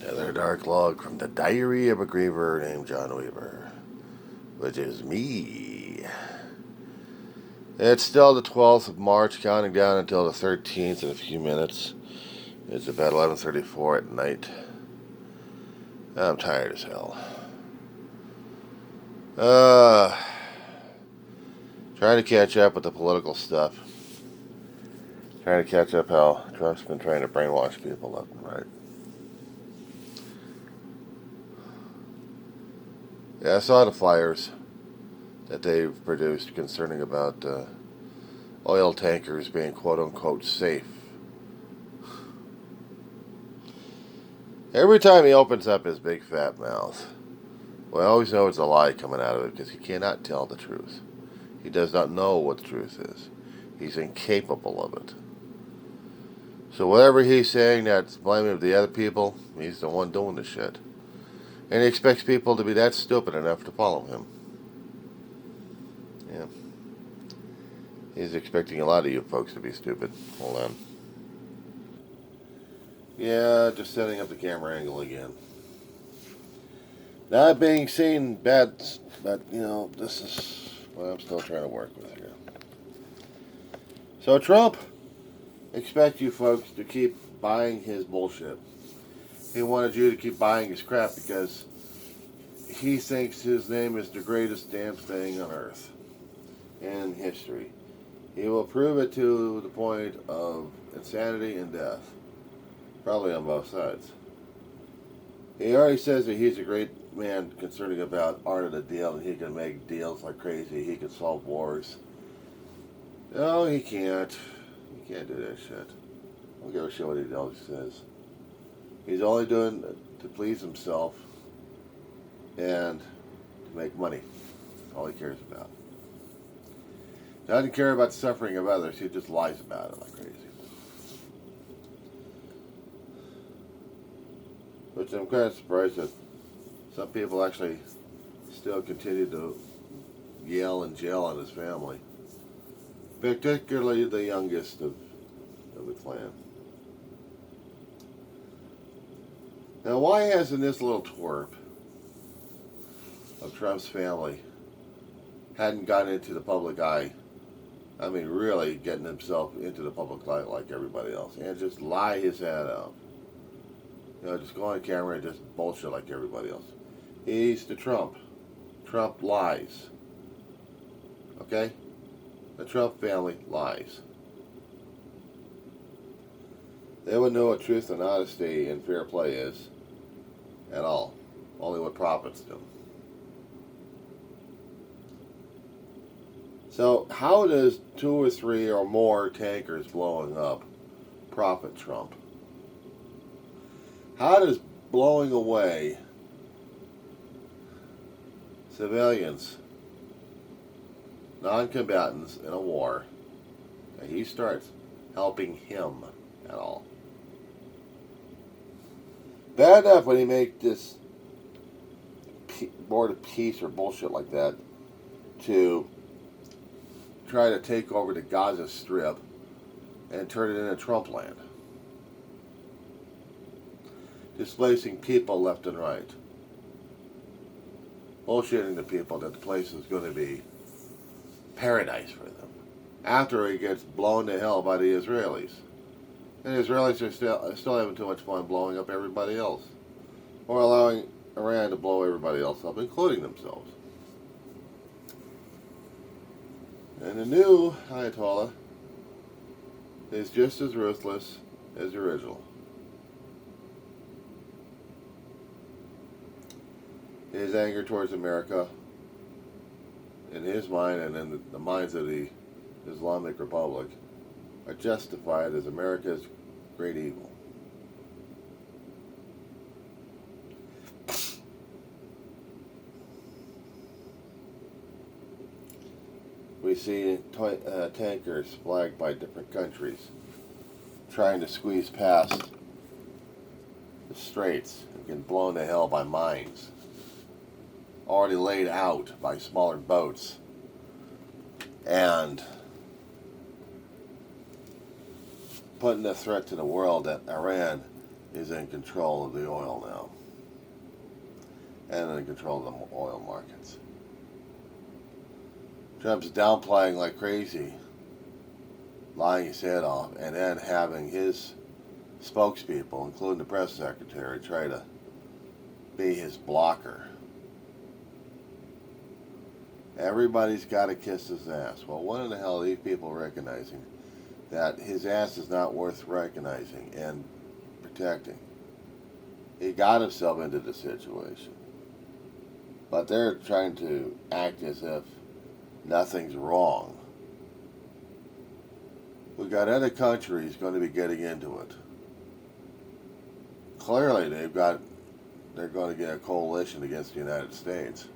Another dark log from the diary of a griever named John Weaver, which is me. It's still the 12th of March, counting down until the 13th in a few minutes. It's about 11:34 at night. I'm tired as hell. Trying to catch up with the political stuff. Trying to catch up how Trump's been trying to brainwash people left and right. Yeah, I saw the flyers that they've produced concerning about oil tankers being quote-unquote safe. Every time he opens up his big fat mouth, we always know it's a lie coming out of it because he cannot tell the truth. He does not know what the truth is. He's incapable of it. So whatever he's saying that's blaming the other people, he's the one doing the shit. And he expects people to be that stupid enough to follow him. Yeah. He's expecting a lot of you folks to be stupid. Hold on. Yeah, just setting up the camera angle again. Not being seen bad, but, this is what I'm still trying to work with here. So Trump expects you folks to keep buying his bullshit. He wanted you to keep buying his crap because he thinks his name is the greatest damn thing on earth in history. He will prove it to the point of insanity and death. Probably on both sides. He already says that he's a great man concerning about art of the deal, and he can make deals like crazy. He can solve wars. No, he can't. He can't do that shit. I don't give a shit what he else says. He's only doing it to please himself and to make money. That's all he cares about. Doesn't care about the suffering of others. He just lies about it like crazy. Which I'm kind of surprised that some people actually still continue to yell and jail on his family. Particularly the youngest of the clan. Now, why hasn't this little twerp of Trump's family hadn't gotten into the public eye? I mean, really getting himself into the public light like everybody else, and just lie his head out. Just go on camera and just bullshit like everybody else. He's the Trump. Trump lies. Okay? The Trump family lies. They wouldn't know what truth and honesty and fair play is at all. Only what profits them. So how does 2 or 3 or more tankers blowing up profit Trump? How does blowing away civilians, non-combatants in a war, that he starts helping him at all? Bad enough when he make this board of peace or bullshit like that to try to take over the Gaza Strip and turn it into Trump land. Displacing people left and right. Bullshitting the people that the place is going to be paradise for them. After he gets blown to hell by the Israelis. And the Israelis are still having too much fun blowing up everybody else. Or allowing Iran to blow everybody else up, including themselves. And the new Ayatollah is just as ruthless as the original. His anger towards America, in his mind and in the minds of the Islamic Republic, are justified as America's great evil. We see tankers flagged by different countries trying to squeeze past the straits and getting blown to hell by mines. Already laid out by smaller boats, and putting a threat to the world that Iran is in control of the oil now and in control of the oil markets. Trump's downplaying like crazy, lying his head off, and then having his spokespeople, including the press secretary, try to be his blocker. Everybody's got to kiss his ass. Well, when in the hell are these people recognizing that his ass is not worth recognizing and protecting? He got himself into the situation. But they're trying to act as if nothing's wrong. We've got other countries going to be getting into it. Clearly, they're going to get a coalition against the United States.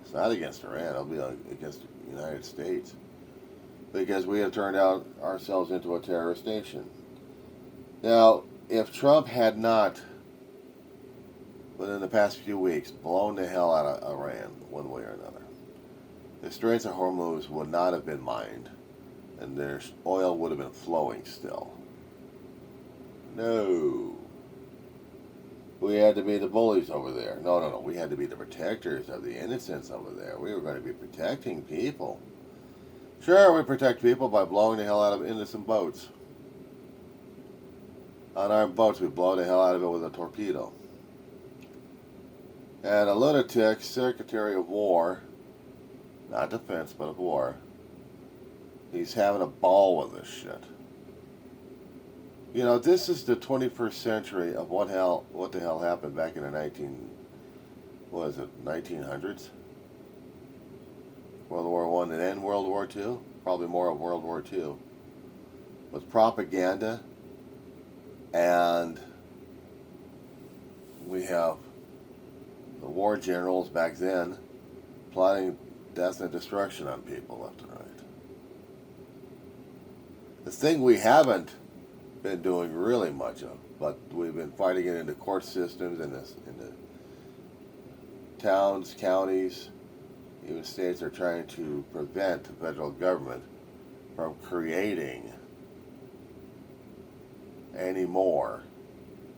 It's not against Iran, it'll be against the United States. Because we have turned out ourselves into a terrorist nation. Now, if Trump had not, within the past few weeks, blown the hell out of Iran, one way or another, the Straits of Hormuz would not have been mined, and their oil would have been flowing still. No. We had to be the bullies over there. No. We had to be the protectors of the innocents over there. We were going to be protecting people. Sure, we protect people by blowing the hell out of innocent boats. On our boats, we blow the hell out of it with a torpedo. And a lunatic Secretary of War, not defense, but of war, he's having a ball with this shit. You know, this is the 21st century of what the hell happened back in the 1900s? World War I and then World War II? Probably more of World War II. With propaganda, and we have the war generals back then plotting death and destruction on people left and right. The thing we haven't been doing really much of, but we've been fighting it in the court systems, in the towns, counties, even states are trying to prevent the federal government from creating any more,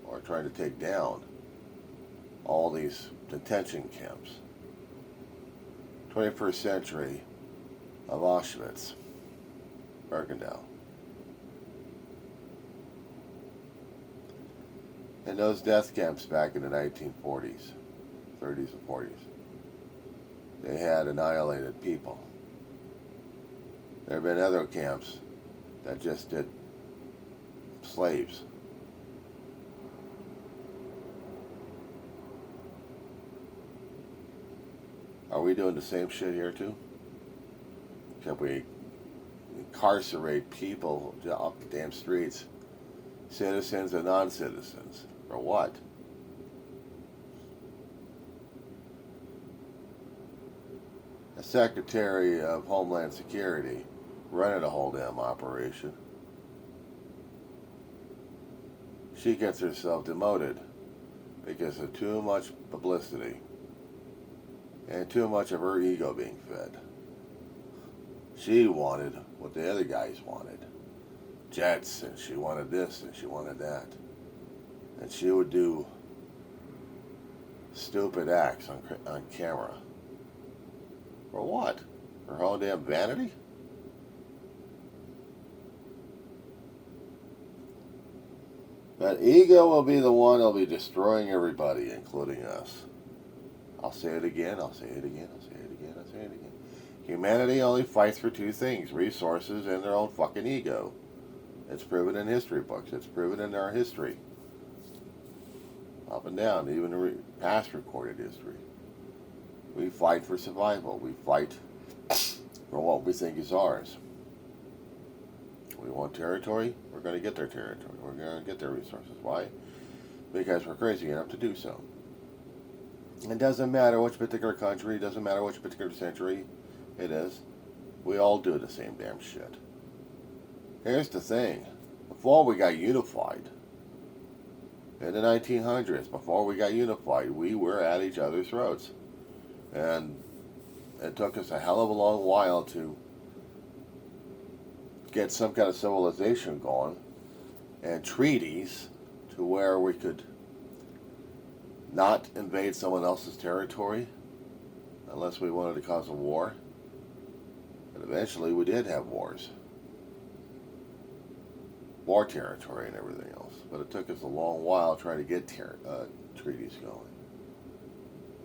or trying to take down all these detention camps. 21st century of Auschwitz, Birkenau. And those death camps back in the 1940s, 30s and 40s, they had annihilated people. There have been other camps that just did slaves. Are we doing the same shit here too? Can we incarcerate people off the damn streets, citizens and non-citizens? For what? A Secretary of Homeland Security running a whole damn operation. She gets herself demoted because of too much publicity and too much of her ego being fed. She wanted what the other guys wanted. Jets, and she wanted this, and she wanted that. And she would do stupid acts on camera. For what? For her own damn vanity? But ego will be the one that'll be destroying everybody, including us. I'll say it again, I'll say it again, I'll say it again, I'll say it again. Humanity only fights for two things: resources and their own fucking ego. It's proven in history books. It's proven in our history. Up and down, even past recorded history. We fight for survival. We fight for what we think is ours. We want territory, we're going to get their territory. We're going to get their resources. Why? Because we're crazy enough to do so. It doesn't matter which particular country, it doesn't matter which particular century it is. We all do the same damn shit. Here's the thing. Before we got unified, in the 1900s, before we got unified, we were at each other's throats. And it took us a hell of a long while to get some kind of civilization going and treaties to where we could not invade someone else's territory unless we wanted to cause a war. And eventually we did have wars. War territory and everything else. But it took us a long while trying to get treaties going.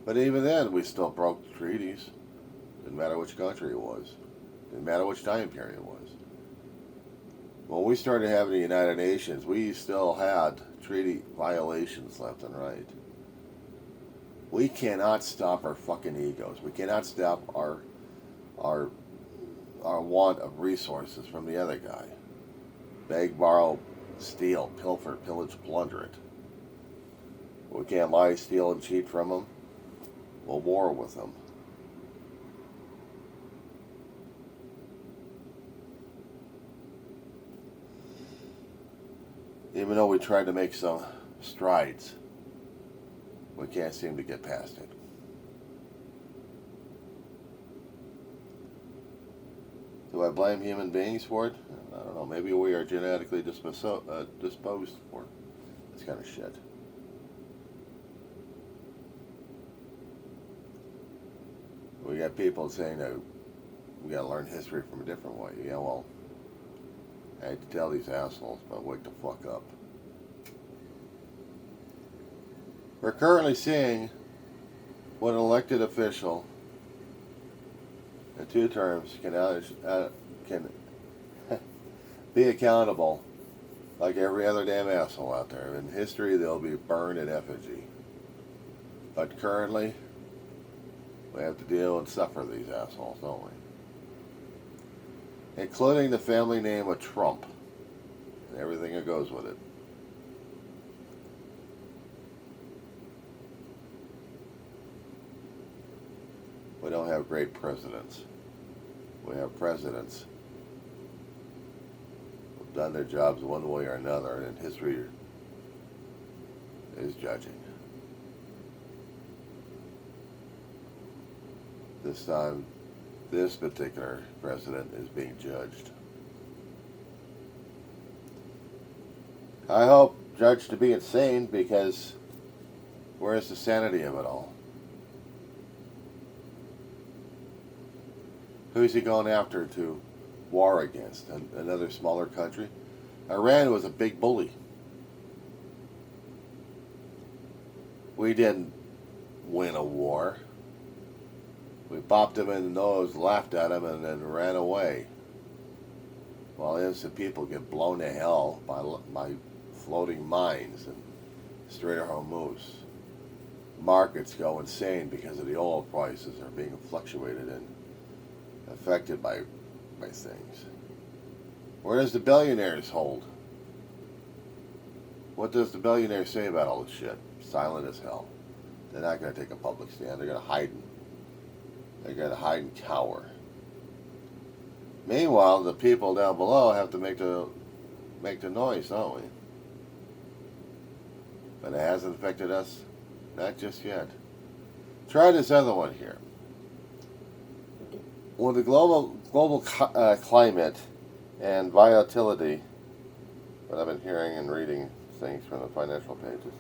But even then, we still broke treaties. Didn't matter which country it was. Didn't matter which time period it was. When we started having the United Nations, we still had treaty violations left and right. We cannot stop our fucking egos. We cannot stop our want of resources from the other guy. Beg, borrow, steal, pilfer, pillage, plunder it. We can't lie, steal, and cheat from them. We'll war with them. Even though we tried to make some strides, we can't seem to get past it. Do I blame human beings for it? I don't know. Maybe we are genetically disposed for this kind of shit. We got people saying that we got to learn history from a different way. Yeah, well, I hate to tell these assholes, but wake the fuck up. We're currently seeing what an elected official in 2 terms can be accountable like every other damn asshole out there. In history, they'll be burned in effigy. But currently, we have to deal and suffer these assholes, don't we? Including the family name of Trump and everything that goes with it. We don't have great presidents. We have presidents who've done their jobs one way or another, and history is judging. This time, this particular president is being judged. I hope judged to be insane, because where's the sanity of it all? Who's he going after to war against? Another smaller country? Iran was a big bully. We didn't win a war. We bopped him in the nose, laughed at him, and then ran away. While innocent people get blown to hell by floating mines in Strait of Hormuz. Markets go insane because of the oil prices are being fluctuated and affected by things. Where does the billionaires hold? What does the billionaires say about all this shit? Silent as hell. They're not going to take a public stand. They're going to hide. They're going to hide and cower. Meanwhile, the people down below have to make the noise, don't we? But it hasn't affected us. Not just yet. Try this other one here. With the global climate and volatility, what I've been hearing and reading things from the financial pages,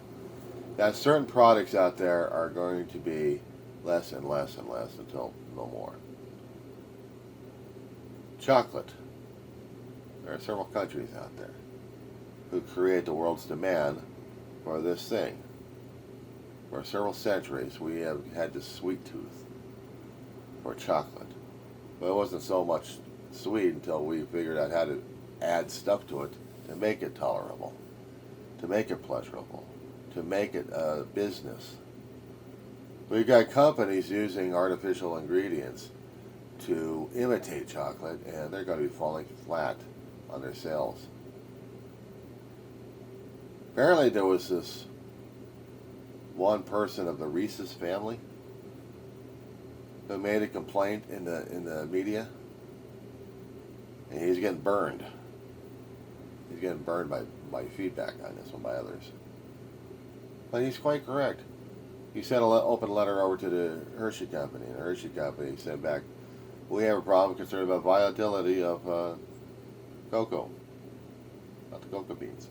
that certain products out there are going to be less and less and less until no more. Chocolate. There are several countries out there who create the world's demand for this thing. For several centuries, we have had this sweet tooth for chocolate. But it wasn't so much sweet until we figured out how to add stuff to it to make it tolerable, to make it pleasurable, to make it a business. We've got companies using artificial ingredients to imitate chocolate, and they're going to be falling flat on their sales. Apparently there was this one person of the Reese's family who made a complaint in the media, and he's getting burned. He's getting burned by feedback on this one by others. But he's quite correct. He sent an open letter over to the Hershey Company, and the Hershey Company sent back, we have a problem concerned about volatility of cocoa, not the cocoa beans.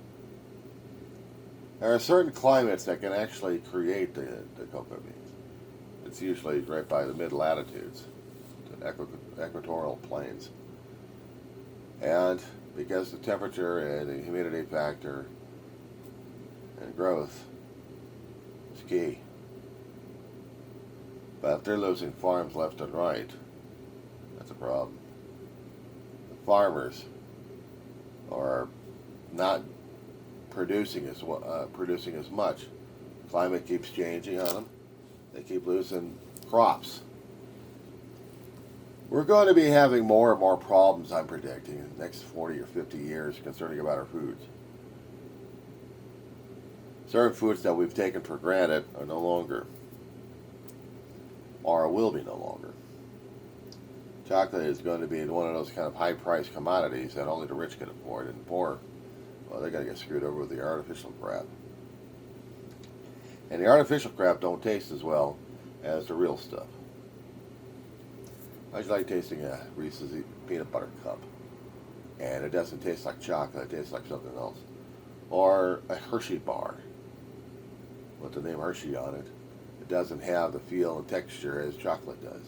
There are certain climates that can actually create the cocoa beans. It's usually right by the mid latitudes, the equatorial plains. And because the temperature and the humidity factor and growth is key. But if they're losing farms left and right, that's a problem. The farmers are not producing as much. Climate keeps changing on them. They keep losing crops. We're going to be having more and more problems, I'm predicting, in the next 40 or 50 years concerning about our foods. Certain foods that we've taken for granted are no longer, or will be no longer. Chocolate is going to be one of those kind of high-priced commodities that only the rich can afford, and the poor, well, they're going to get screwed over with the artificial crap. And the artificial crap don't taste as well as the real stuff. I just like tasting a Reese's peanut butter cup, and it doesn't taste like chocolate, it tastes like something else. Or a Hershey bar with the name Hershey on it. It doesn't have the feel and texture as chocolate does.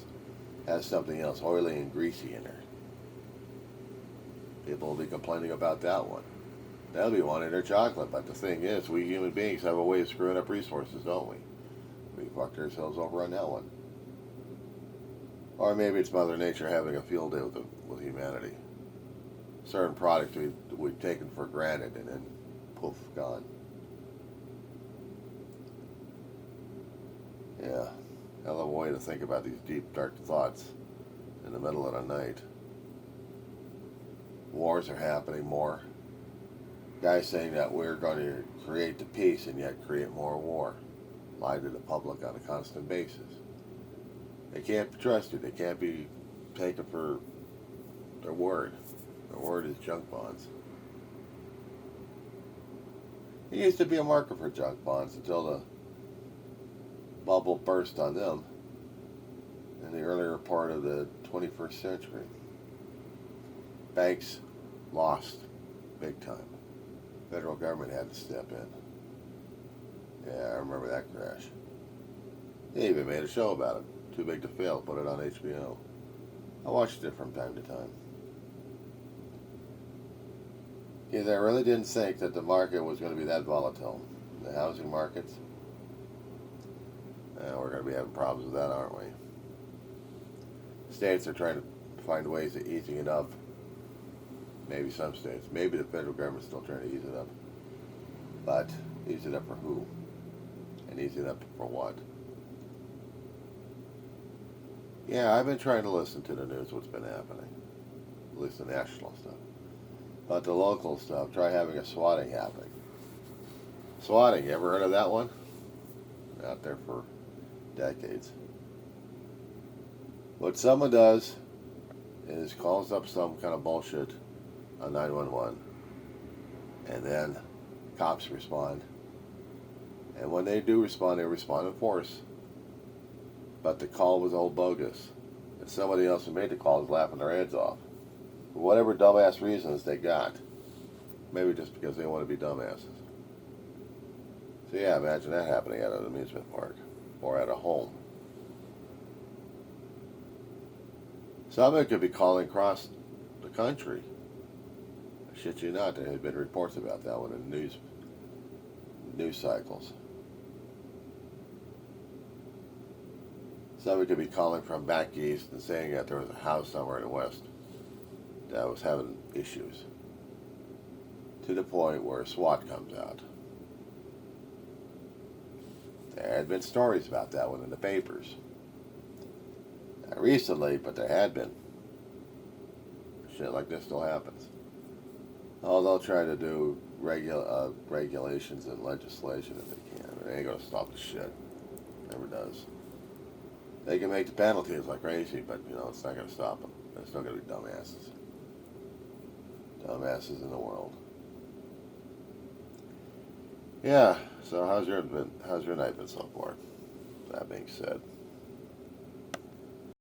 It has something else, oily and greasy in there. People will be complaining about that one. They'll be wanting their chocolate, but the thing is, we human beings have a way of screwing up resources, don't we? We fucked ourselves over on that one. Or maybe it's Mother Nature having a field day with humanity. Certain products we've taken for granted and then poof, gone. Yeah, hell of a way to think about these deep, dark thoughts in the middle of the night. Wars are happening more. Guys saying that we're going to create the peace and yet create more war. Lie to the public on a constant basis. They can't be trusted. They can't be taken for their word. Their word is junk bonds. It used to be a market for junk bonds until the bubble burst on them in the earlier part of the 21st century. Banks lost big time. Federal government had to step in. Yeah, I remember that crash. They even made a show about it. Too Big to Fail, put it on HBO. I watched it from time to time. Yeah, I really didn't think that the market was going to be that volatile. The housing markets, we're going to be having problems with that, aren't we? States are trying to find ways of easing it up. Maybe some states. Maybe the federal government's still trying to ease it up. But ease it up for who? And ease it up for what? Yeah, I've been trying to listen to the news, what's been happening. At least the national stuff. But the local stuff, try having a swatting happening. Swatting, you ever heard of that one? Out there for decades. What someone does is calls up some kind of bullshit on 911, and then cops respond. And when they do respond, they respond in force. But the call was all bogus. And somebody else who made the call is laughing their heads off. For whatever dumbass reasons they got. Maybe just because they want to be dumbasses. So yeah, imagine that happening at an amusement park. Or at a home. Somebody could be calling across the country. I shit you not, there had been reports about that one in news cycles. Somebody could be calling from back east and saying that there was a house somewhere in the west that was having issues. To the point where SWAT comes out. There had been stories about that one in the papers. Not recently, but there had been. Shit like this still happens. Oh, they'll try to do regulations and legislation if they can. They ain't gonna stop the shit. Never does. They can make the penalties like crazy, but it's not gonna stop them. They're still gonna be dumbasses. Dumbasses in the world. Yeah. So how's your night been so far? That being said.